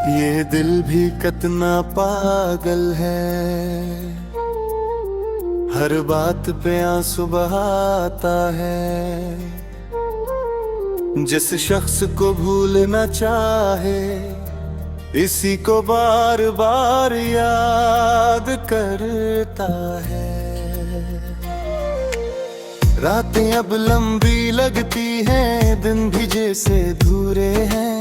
ये दिल भी कितना पागल है, हर बात पे आंसू बहाता है। जिस शख्स को भूलना चाहे, इसी को बार बार याद करता है। रातें अब लंबी लगती हैं, दिन भी जैसे धूरे हैं।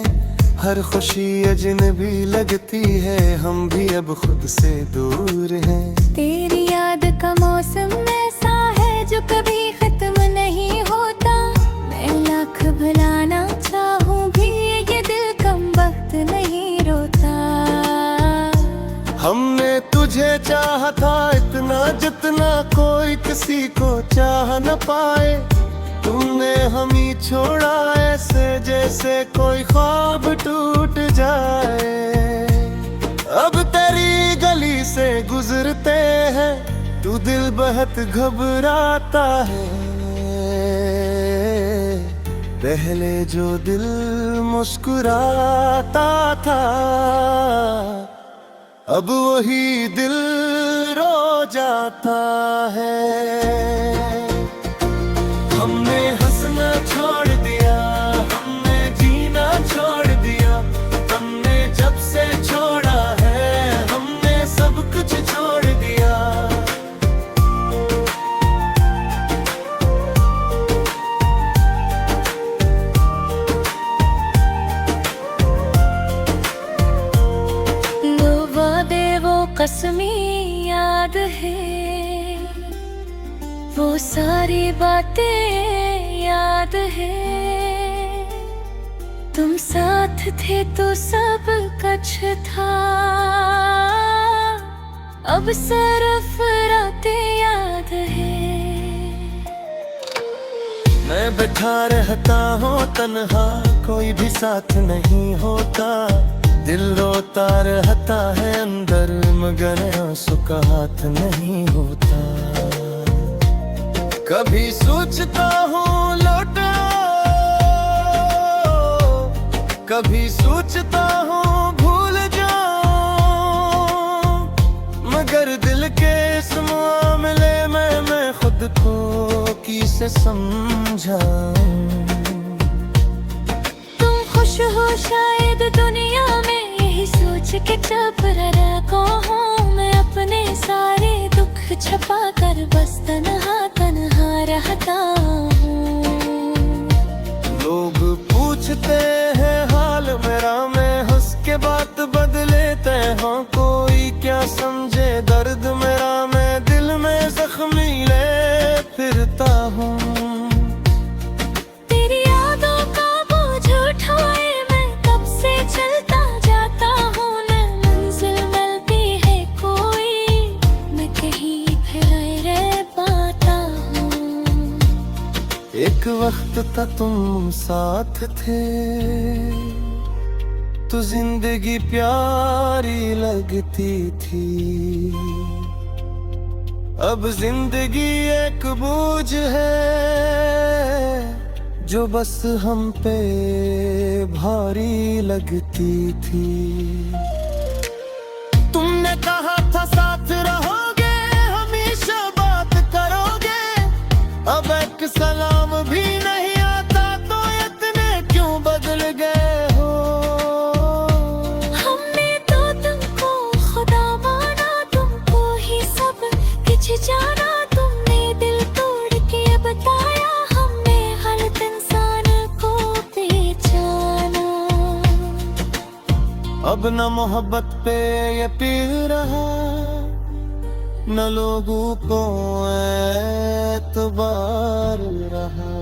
हर खुशी अजनबी लगती है, हम भी अब खुद से दूर हैं। तेरी याद का मौसम ऐसा है जो कभी खत्म नहीं होता। मैं लाख भुलाना चाहूँ भी ये दिल कम वक्त नहीं रोता। हमने तुझे चाहा था इतना जितना कोई किसी को चाह न पाए। तुमने हम ही छोड़ा ऐसे जैसे कोई ख्वाब टूट जाए। अब तेरी गली से गुजरते हैं, तू दिल बहुत घबराता है। पहले जो दिल मुस्कुराता था, अब वही दिल रो जाता है। हमने हंसना छोड़ दिया, हमने जीना छोड़ दिया। हमने जब से छोड़ा है, हमने सब कुछ छोड़ दिया। वो वादे वो कसमी याद है, वो सारी बातें याद है। तुम साथ थे तो सब कुछ था, अब सिर्फ रातें याद है। मैं बैठा रहता हूँ तन्हा, कोई भी साथ नहीं होता। दिल रोता रहता है अंदर, मगर आंसू का हाथ नहीं होता। कभी सोचता हूँ लौट आओ, कभी सोचता हूँ भूल जाऊं, मगर दिल के इस मामले में मैं खुद को किसे समझाऊं। तुम खुश हो शायद दुनिया में, यही सोच के चुप रखो हूँ मैं। अपने सारे दुख छुपा कर बस तन्हा तन्हा रहता हूँ। लोग पूछते हैं हाल मेरा, मैं हंस के बात बदलेते हैं। कोई क्या समझे दर्द मेरा, मैं दिल में जख्मी ले फिरता हूँ। तेरी यादों का बोझ उठाए मैं कब से चलता जाता हूँ। न मंजिल मिलती है कोई, मैं कहीं फिर रह पाता हूँ। एक वक्त था तुम साथ थे, तो जिंदगी प्यारी लगती थी। अब जिंदगी एक बोझ है, जो बस हम पे भारी लगती थी। तुमने कहा था साथ रहोगे, हमेशा बात करोगे। अब एक सलाम भी नहीं आता, तो इतने क्यों बदल गए हो। हमने तो तुमको खुदा माना, तुमको ही सब कुछ जाना। तुमने दिल तोड़ के बताया, हमने हर इंसान को पहचाना। अब न मोहब्बत पे ये पीर रहा, न लोगों को एतबार रहा।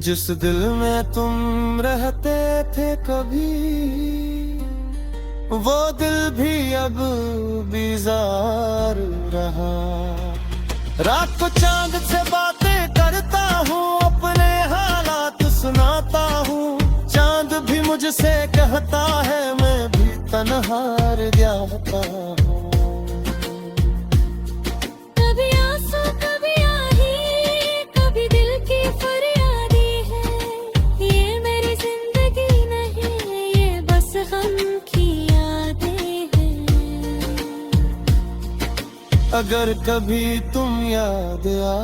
जिस दिल में तुम रहते थे कभी, वो दिल भी अब बीजार रहा। रात को चांद से बातें करता हूँ, अपने हालात सुनाता हूँ। चांद भी मुझसे कहता है, मैं भी तन्हा रह जाता हूँ। कभी आंसू कभी आही, कभी दिल की फरियादी है। ये मेरी जिंदगी नहीं, ये बस हम अगर कभी तुम याद आ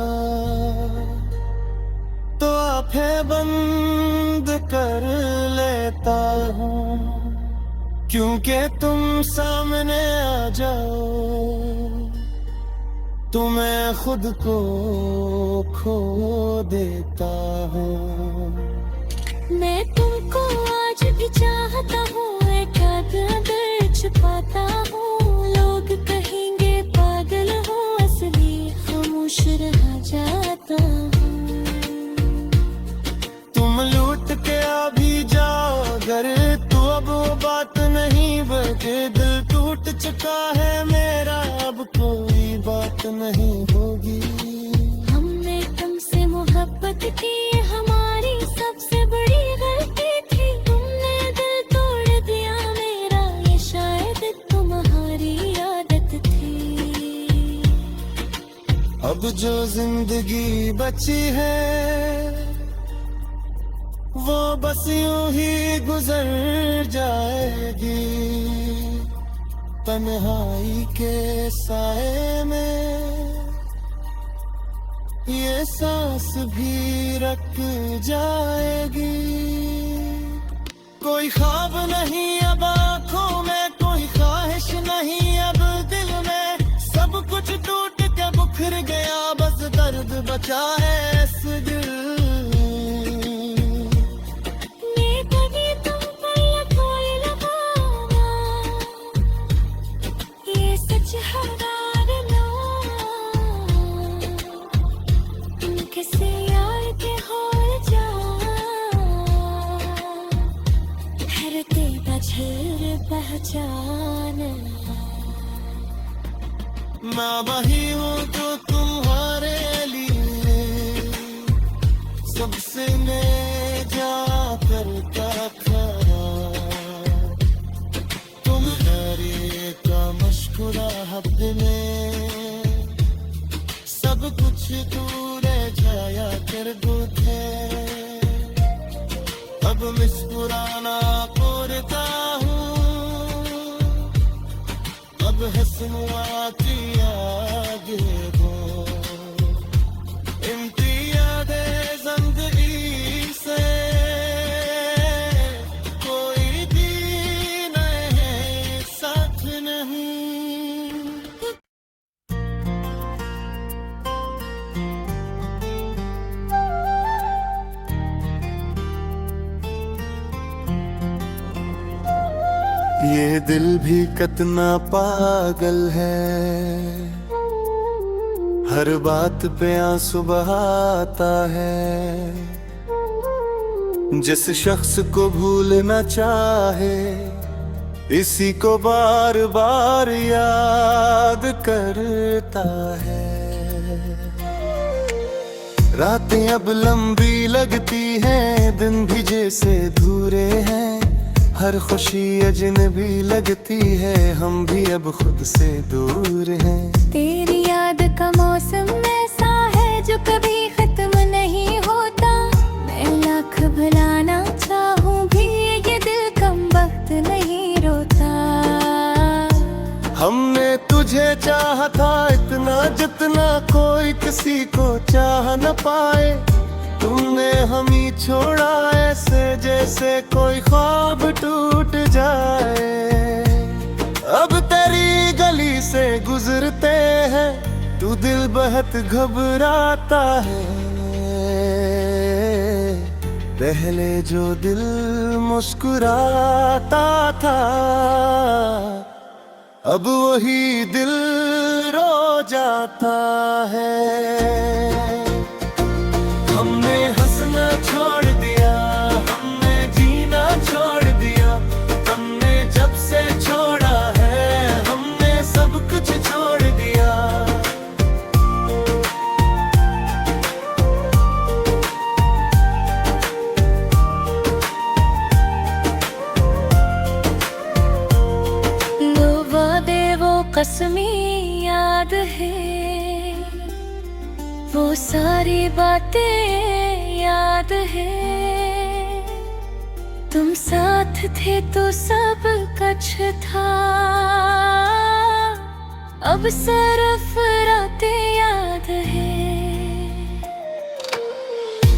तो आंखें बंद कर लेता हूँ, क्योंकि तुम सामने आ जाओ तो मैं खुद को खो देता हूँ। मैं तुमको आज भी चाहता हूँ, एक दिल छुपाता हूँ। लोग कहेंगे पागल हो, असली खामोश रह जाता हूँ। तुम लूट के आ भी जाओ अगर तो अब वो बात नहीं बचे। दिल टूट चुका है मेरा, अब कोई बात नहीं होगी। हमने तुमसे मोहब्बत की, हमारी सबसे बड़ी गलती थी। तुमने दिल तोड़ दिया मेरा, ये शायद तुम्हारी आदत थी। अब जो जिंदगी बची है वो बस यूं ही गुजर जाएगी, तन्हाई के साए में ये सांस भी रख जाएगी। कोई ख्वाब नहीं अब आँखों में, कोई ख्वाहिश नहीं अब दिल में। सब कुछ टूट के बिखर गया, बस दर्द बचा है इस दिल। मैं वही हूँ जो तुम्हारे लिए सबसे मैं जा करता खरा। तुम्हारे का मुस्कुराहट में सब कुछ दूर जाया करते थे। अब मुस्कुराना पड़ता हूँ, अब हंसनुआती आगे वो इम्तियाज़े ज़िंदगी से कोई भी नहीं साथ नहीं। ये दिल भी कितना पागल है, हर बात पे आंसू बहाता है। जिस शख्स को भूलना चाहे इसी को बार बार याद करता है। रातें अब लंबी लगती हैं, दिन भी जैसे धूरे हैं। हर खुशी अजनबी लगती है, हम भी अब खुद से दूर हैं। तेरी याद का मौसम ऐसा है जो कभी खत्म नहीं होता। मैं लाख भुलाना चाहूँ भी ये दिल कम वक्त नहीं रोता। हमने तुझे चाहा था इतना जितना कोई किसी को चाह न पाए। तुमने हमें छोड़ा ऐसे जैसे कोई ख्वाब टूट जाए। अब तेरी गली से गुजरते हैं तू दिल बहुत घबराता है। पहले जो दिल मुस्कुराता था अब वही दिल रो जाता है। हमने हंसना छोड़ दिया, हमने जीना छोड़ दिया। हमने जब से छोड़ा है हमने सब कुछ छोड़ दिया। लो वादे वो कसमी याद है, वो सारी बातें याद है। तुम साथ थे तो सब कुछ था, अब सिर्फ रातें याद है।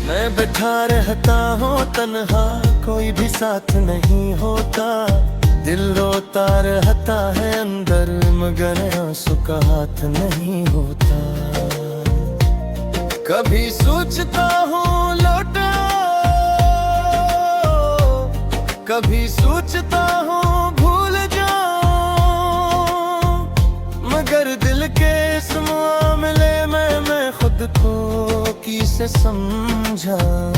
मैं बैठा रहता हूँ तन्हा, कोई भी साथ नहीं होता। दिल रोता रहता है अंदर, मगर आंसू का हाथ नहीं होता। कभी सोचता हूँ लौट आओ, कभी सोचता हूँ भूल जाऊं, मगर दिल के इस मामले में मैं खुद को किसे समझाऊं।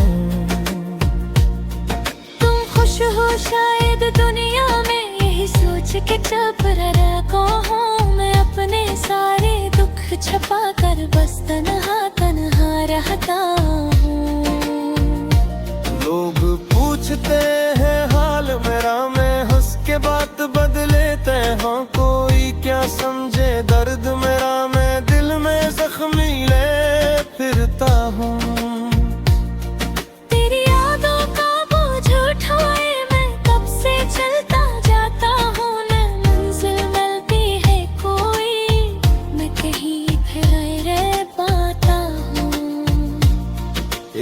तुम खुश हो शायद दुनिया में, यही सोच के चुप रखो हूँ मैं। अपने सारे दुख छुपा कर बस तन्हा तन्हा रहता हूँ। लोग पूछते हैं हाल मेरा, मैं हंस के बात बदलेते हैं। कोई क्या समझे दर्द मेरा, मैं दिल में जख्मी ले फिरता हूँ। तेरी यादों का बोझ उठाए मैं कब से चलता जाता हूँ। न मंजिल मिलती है कोई, मैं कहीं फिर रह पाता हूँ।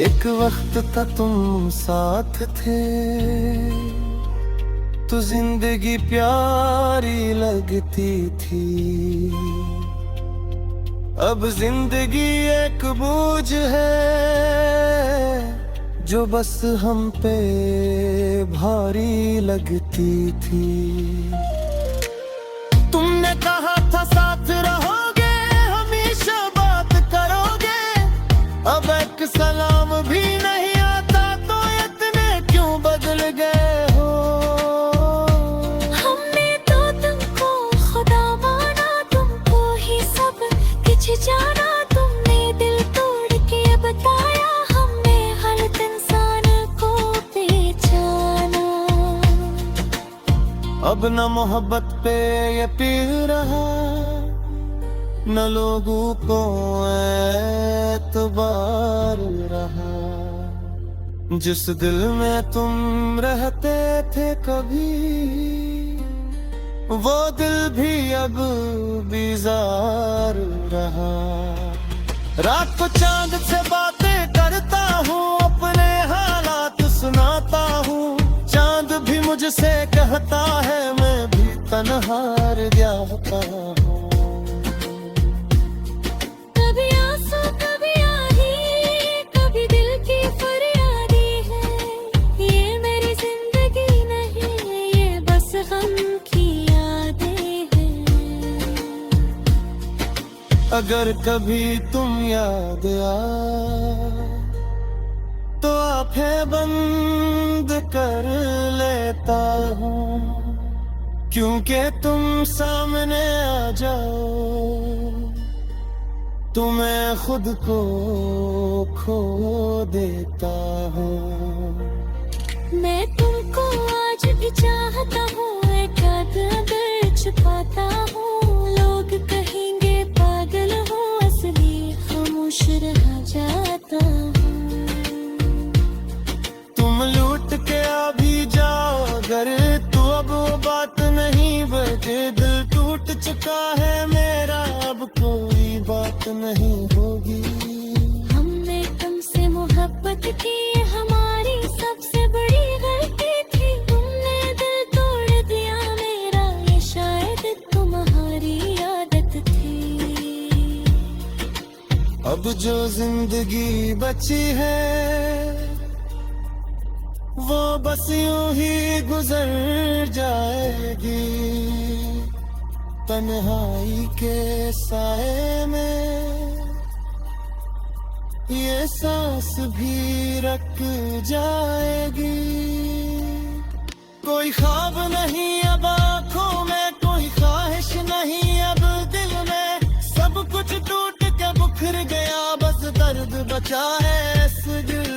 एक वक्त था तुम साथ थे, तो जिंदगी प्यारी लगती थी। अब जिंदगी एक बोझ है, जो बस हम पे भारी लगती थी। तुमने कहा था साथ रहोगे, हमेशा बात करोगे। अब एक सलाम भी नहीं आता, तो इतने क्यों बदल गए हो। हमने तो तुमको खुदा माना, तुमको ही सब कुछ जाना। तुमने दिल तोड़ के बताया, हमने हर इंसान को पहचाना। अब न मोहब्बत पे ये पीर रहा, न लोगों को एतबार रहा। जिस दिल में तुम रहते थे कभी, वो दिल भी अब बीजार रहा। रात को चांद से बातें करता हूँ, अपने हालात सुनाता हूँ। चांद भी मुझसे कहता है, मैं भी तन्हा रह जाता हूँ। कभी आंसू कभी आही, कभी दिल की फरियादी है। ये मेरी जिंदगी नहीं, ये बस गम की यादें हैं। अगर कभी तुम याद आ, तो आंखें बंद कर लेता हूँ। क्योंकि तुम सामने आ जाओ, तो मैं खुद को खो देता हूँ। मैं तुमको आज भी चाहता हूँ, एक अदर छुपाता हूँ। लोग कहेंगे पागल हूँ, असली खामोश रह जाता हूँ। तुम लूट के आ भी जाओ अगर, तो अब वो बात नहीं बचे। दिल टूट चुका है मेरा, अब कोई बात नहीं होगी। हमने तुमसे मोहब्बत की, हमारी सबसे बड़ी गलती थी। तुमने दिल तोड़ दिया मेरा, ये शायद तुम्हारी आदत थी। अब जो जिंदगी बची है, वो बस यूं ही गुजर जाएगी। तन्हाई के साए में ये सांस भी रख जाएगी। कोई ख्वाब नहीं अब आँखों में, कोई ख्वाहिश नहीं अब दिल में। सब कुछ टूट के बिखर गया, बस दर्द बचा है इस दिल।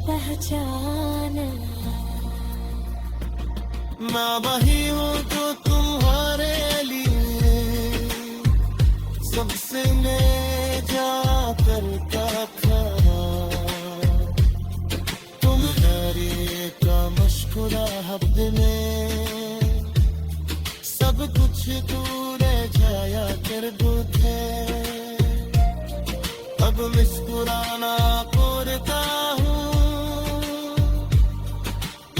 पहचान मैं वही हूँ जो तुम्हारे लिए सबसे ले जा करता था। तुम्हारे का मुस्कुराहट में सब कुछ दूर जाया करते थे। अब मुस्कुराना करता हूँ,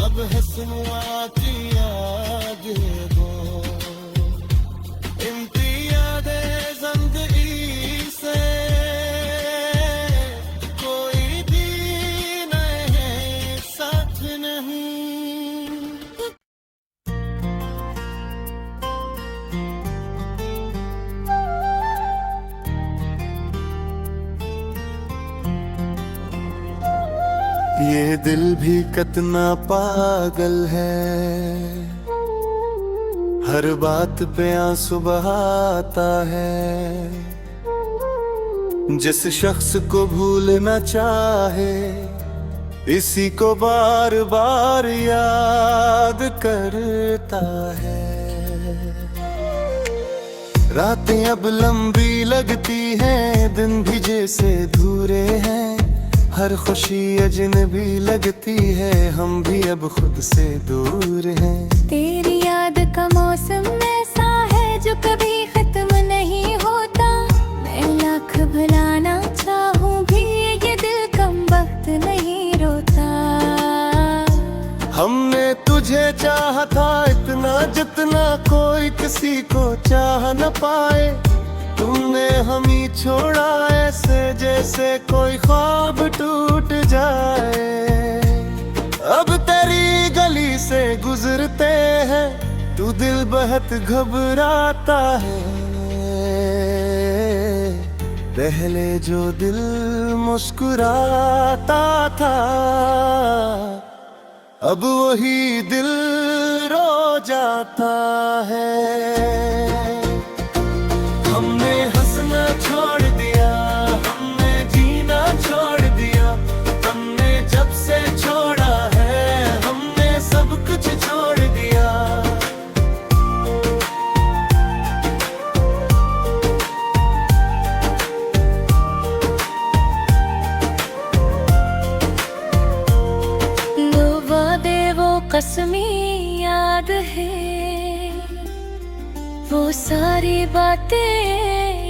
अब हंसनुआती आगे दो। इम्तियाज़े ज़िंदगी से कोई भी नहीं साथ नहीं। ये दिल भी कितना पागल है, हर बात पे आंसू बहाता है। जिस शख्स को भूलना चाहे इसी को बार बार याद करता है। रातें अब लंबी लगती हैं, दिन भी जैसे धूरे हैं। हर खुशी अजनबी लगती है, हम भी अब खुद से दूर हैं। तेरी याद का मौसम ऐसा है जो कभी खत्म नहीं होता। मैं लाख भुलाना चाहूँ भी ये दिल कम वक्त नहीं रोता। हमने तुझे चाहा था इतना जितना कोई किसी को चाह न पाए। तुमने हम ही छोड़ा ऐसे जैसे कोई ख्वाब टूट जाए। अब तेरी गली से गुजरते हैं, तू दिल बहुत घबराता है। पहले जो दिल मुस्कुराता था, अब वही दिल रो जाता है। हमने हंसना छोड़ दिया, हमने जीना छोड़ दिया। हमने जब से छोड़ा है, हमने सब कुछ छोड़ दिया। वो वादे वो कसमी याद है, वो सारी बातें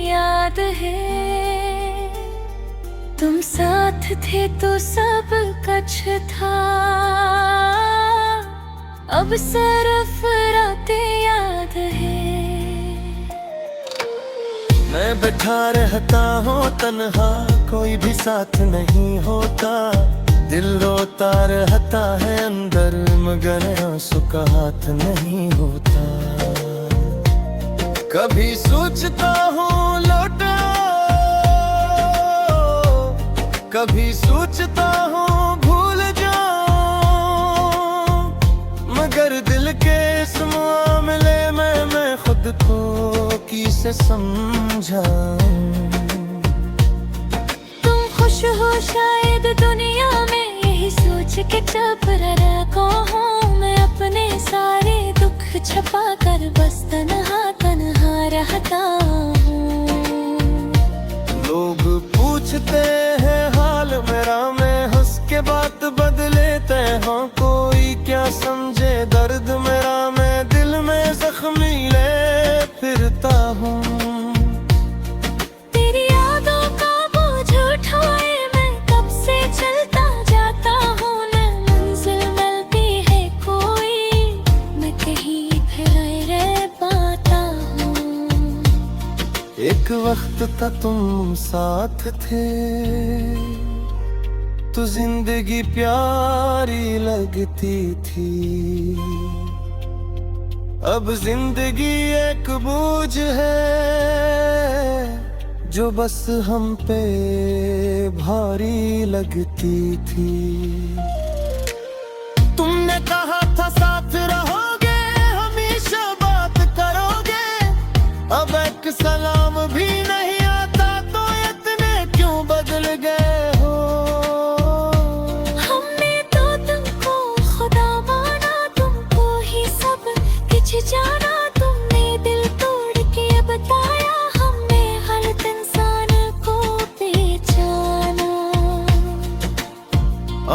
याद है। तुम साथ थे तो सब कुछ था, अब सिर्फ रातें याद है। मैं बैठा रहता हूँ तन्हा, कोई भी साथ नहीं होता। दिल रोता रहता है अंदर, मगर आंसू का हाथ नहीं होता। कभी सोचता हूँ लौटा, कभी सोचता हूँ भूल जाऊं, मगर दिल के इस मामले में मैं खुद को किसे समझाऊं। तुम खुश हो शायद दुनिया में, यही सोच के चुप रखो हूँ मैं। अपने सारे दुख छुपा कर बस तन्हा तन्हा रहता हूँ। लोग पूछते हैं हाल मेरा, मैं हंस के बात बदलेते हैं। कोई क्या समझे दर्द मेरा, मैं दिल में जख्मी ले फिरता हूँ। तेरी यादों का बोझ उठाए मैं कब से चलता जाता हूँ। न मंजिल मिलती है कोई, मैं कहीं फिर रह पाता हूँ। एक वक्त था तुम साथ थे, तो जिंदगी प्यारी लगती थी। अब जिंदगी एक बोझ है, जो बस हम पे भारी लगती थी। तुमने कहा था साथ रहोगे, हमेशा बात करोगे। अब एक सलाम भी नहीं आता, तो इतने क्यों बदल गए हो। हमने तो तुमको खुदा माना, तुमको ही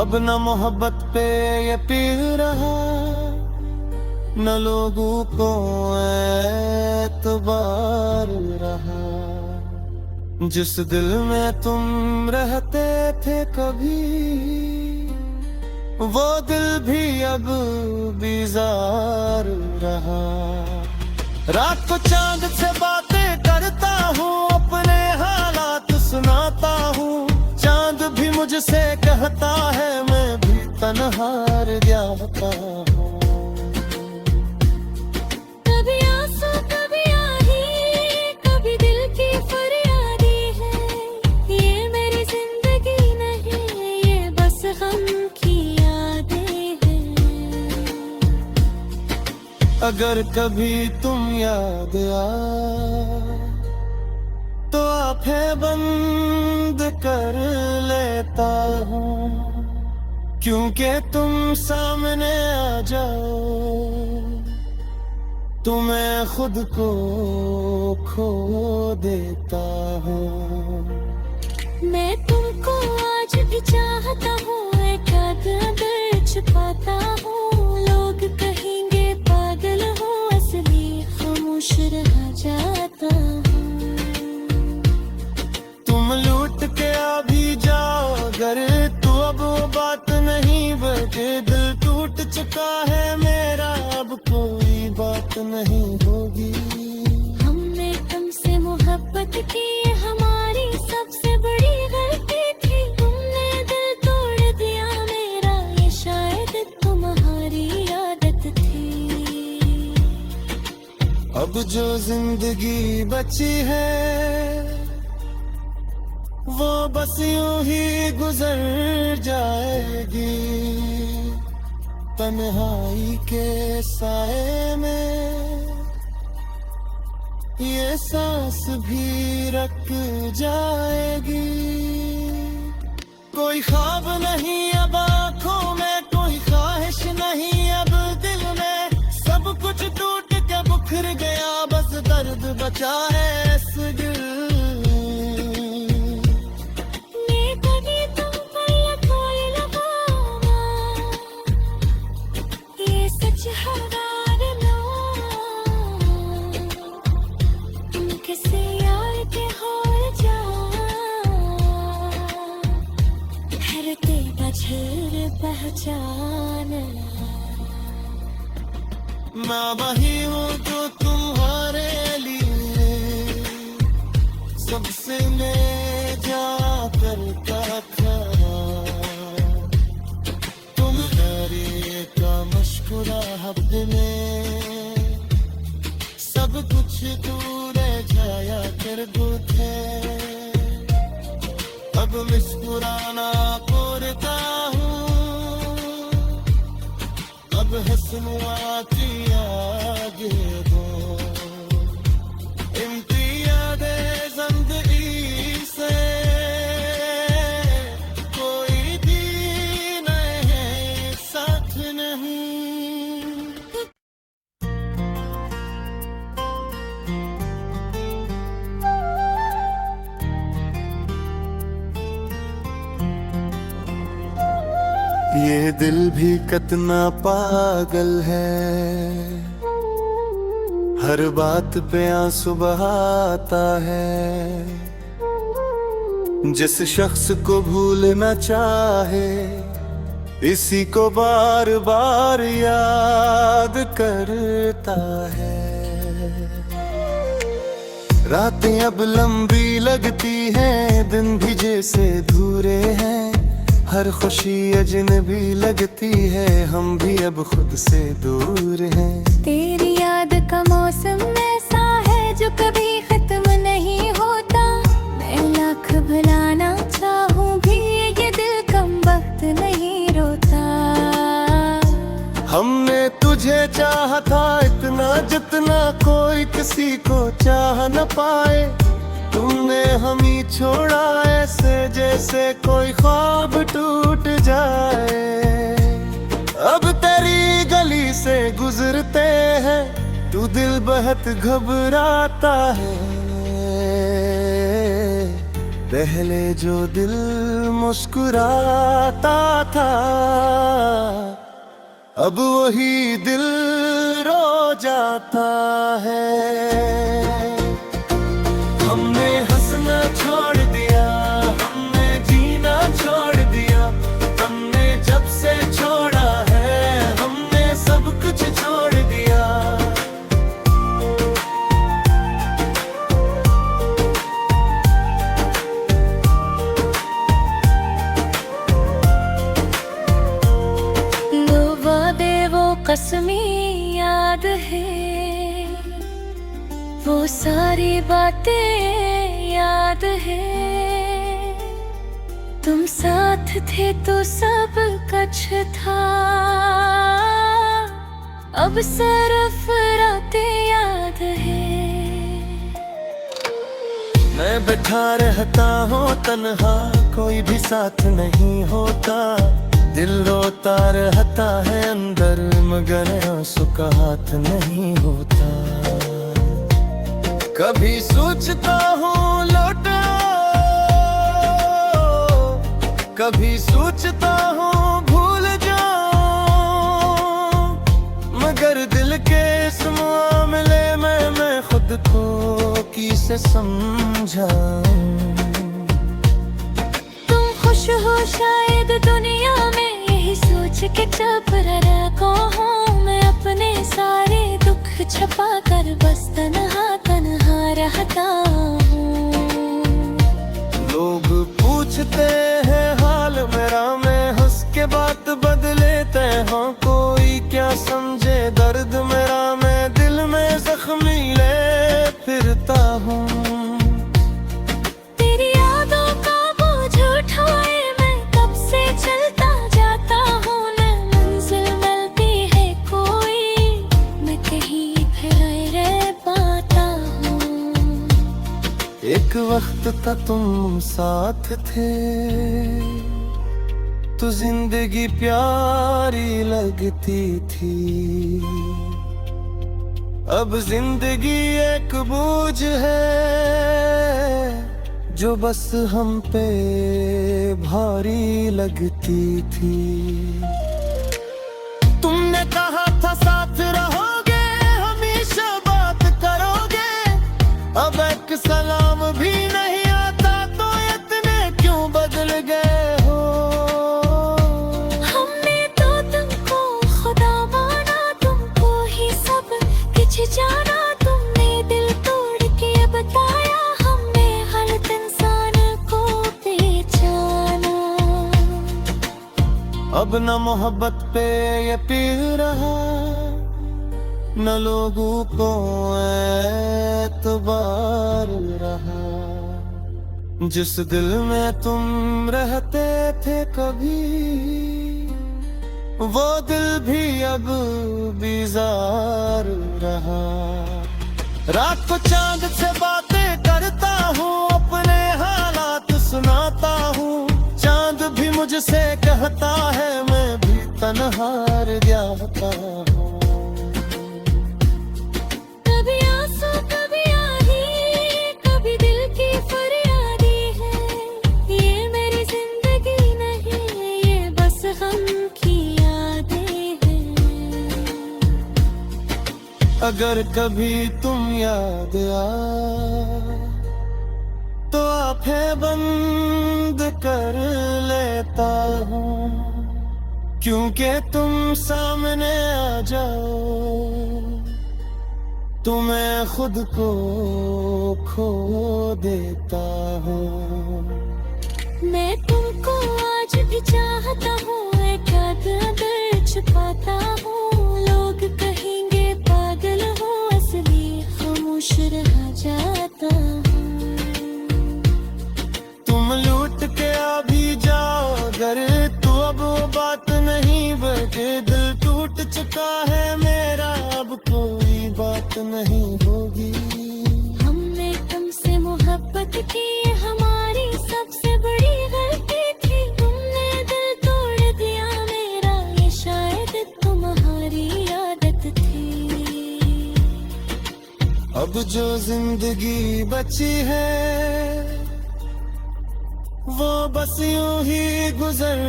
अब न मोहब्बत पे ये पीर रहा, न लोगों को एतबार रहा। जिस दिल में तुम रहते थे कभी, वो दिल भी अब बीजार रहा। रात को चांद से बातें करता हूँ, अपने हालात सुनाता हूँ। चांद भी मुझसे कहता है मैं भी तन्हा रह जाता हूँ। कभी आंसू कभी आही, कभी दिल की फरियादी है। ये मेरी जिंदगी नहीं, ये बस गम की यादें हैं। अगर कभी तुम याद आ तो आंखें बंद कर लेता हूँ, क्योंकि तुम सामने आ जाओ तो मैं खुद को खो देता हूँ। मैं तुमको आज भी चाहता हूँ, एक अदर छुपाता हूँ। लोग कहेंगे पागल हो, असली खामोश रह जाता हूँ। तुम लूट के आ भी जाओ अगर, तो अब वो बात नहीं बचे। दिल टूट चुका है मेरा, अब कोई बात नहीं होगी। हमने तुमसे मोहब्बत की, हमारी सबसे बड़ी गलती थी। तुमने दिल तोड़ दिया मेरा, ये शायद तुम्हारी आदत थी। अब जो जिंदगी बची है वो बस यूं ही गुजर जाएगी, तन्हाई के साए में ये सांस भी रख जाएगी। कोई ख्वाब नहीं अब आँखों में, कोई ख्वाहिश नहीं अब दिल में। सब कुछ टूट के बिखर गया, बस दर्द बचा है इस दिल। मैं वही हूँ जो तुम्हारे लिए सबसे ले जा करता था। तुम्हारे का मुस्कुराहट में सब कुछ दूर जाया करते थे। अब मुस्कुराना भूलता हूँ, अब हंसनुआती आगे दो। इम्तियाज़े ज़िंदगी से कोई भी नहीं, साथ नहीं। ये दिल भी कितना पागल है, हर बात पे आंसू बहाता है। जिस शख्स को भूलना चाहे, इसी को बार बार याद करता है। रातें अब लंबी लगती हैं, दिन भी जैसे धूरे हैं। हर खुशी अजनबी लगती है, हम भी अब खुद से दूर हैं। तेरी याद का मौसम ऐसा है जो कभी खत्म नहीं होता। मैं लाख भुलाना चाहूँ भी ये दिल कम वक्त नहीं रोता। हमने तुझे चाहा था इतना जितना कोई किसी को चाह न पाए। तुमने हमें छोड़ा ऐसे जैसे कोई ख्वाब टूट जाए। अब तेरी गली से गुजरते हैं, तू दिल बहुत घबराता है। पहले जो दिल मुस्कुराता था, अब वही दिल रो जाता है। हमने हंसना छोड़ दिया, हमने जीना छोड़ दिया, हमने जब से छोड़ा है, हमने सब कुछ छोड़ दिया। कसमें याद है, वो सारी बातें याद है। तुम साथ थे तो सब कुछ था, अब सिर्फ रातें याद है। मैं बैठा रहता हूँ तन्हा, कोई भी साथ नहीं होता। दिल रोता रहता है अंदर, मगर आंसू का हाथ नहीं होता। कभी सोचता हूँ लौट आओ, कभी सोचता हूँ भूल जाऊं, मगर दिल के इस मामले में मैं खुद को किसे समझाऊं। तुम खुश हो शायद दुनिया में, यही सोच के चुप रखो हूँ मैं। अपने सारे दुख छुपा कर बस तन्हा तन्हा रहता हूँ। लोग पूछते हैं हाल मेरा, मैं हंस के बात बदलेते हैं। कोई क्या समझे दर्द मेरा, मैं दिल में जख्मी ले फिरता हूँ। तेरी यादों का बोझ उठाए मैं कब से चलता जाता हूँ। न मंजिल मिलती है कोई, मैं कहीं फिर रह पाता हूँ। एक वक्त था तुम साथ थे, तो जिंदगी प्यारी लगती थी। अब जिंदगी एक बोझ है, जो बस हम पे भारी लगती थी। तुमने कहा था साथ रहोगे, हमेशा बात करोगे। अब एक सलाम भी नहीं आता, तो इतने क्यों बदल गए हो। हमने तो तुमको खुदा माना, तुमको ही सब कुछ जाना। तुमने दिल तोड़ के बताया, हमने हर इंसान को पहचाना। अब न मोहब्बत पे ये पीर रहा, न लोगों को एतबार रहा। जिस दिल में तुम रहते थे कभी, वो दिल भी अब बीजार रहा। रात को चांद से बातें करता हूँ, अपने हालात सुनाता हूँ। चांद भी मुझसे कहता है, मैं भी तन्हा रह जाता हूँ। कभी आंसू कभी आही, कभी दिल की फरियादी है। ये मेरी जिंदगी नहीं, ये बस गम की यादें हैं। अगर कभी तुम याद आ, तो आंखें बंद कर लेता हूँ। क्योंकि तुम सामने आ जाओ, तो मैं खुद को खो देता हूँ। मैं तुमको आज भी चाहता हूँ, एक अदर छुपाता हूँ। लोग कहेंगे पागल हो, असली खामोश रह जाता हूँ। तुम लूट के आ भी जाओ अगर, तो अब वो बात नहीं बचे। दिल टूट चुका है मेरा, अब कोई बात नहीं होगी। हमने तुमसे मोहब्बत की, हमारी सबसे बड़ी गलती थी। तुमने दिल तोड़ दिया मेरा, ये शायद तुम्हारी आदत थी। अब जो जिंदगी बची है, वो बस यूं ही गुजर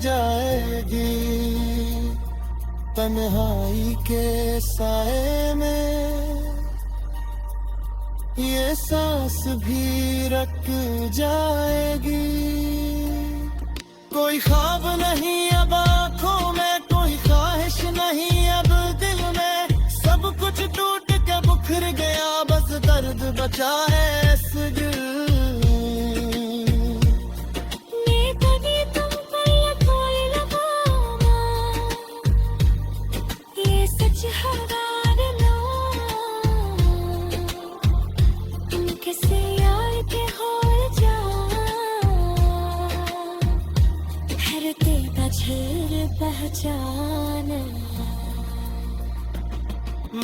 जाएगी तन्हाई के साए में, ये सांस भी रख जाएगी। कोई ख्वाब नहीं अब आँखों में, कोई ख्वाहिश नहीं अब दिल में, सब कुछ टूट के बिखर गया, बस दर्द बचा है इस दिल। पहचान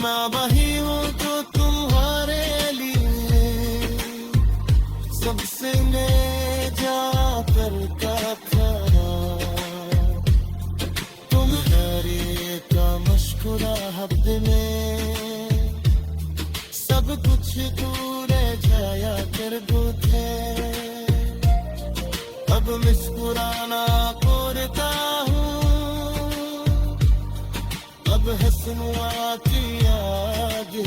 मैं वही हूँ जो तुम्हारे लिए सबसे ले जा करता था। तुम्हारे का मुस्कुराहट में सब कुछ दूर जाया करते थे, अब मुस्कुराना करता हूँ, अब हंसना आती आगे।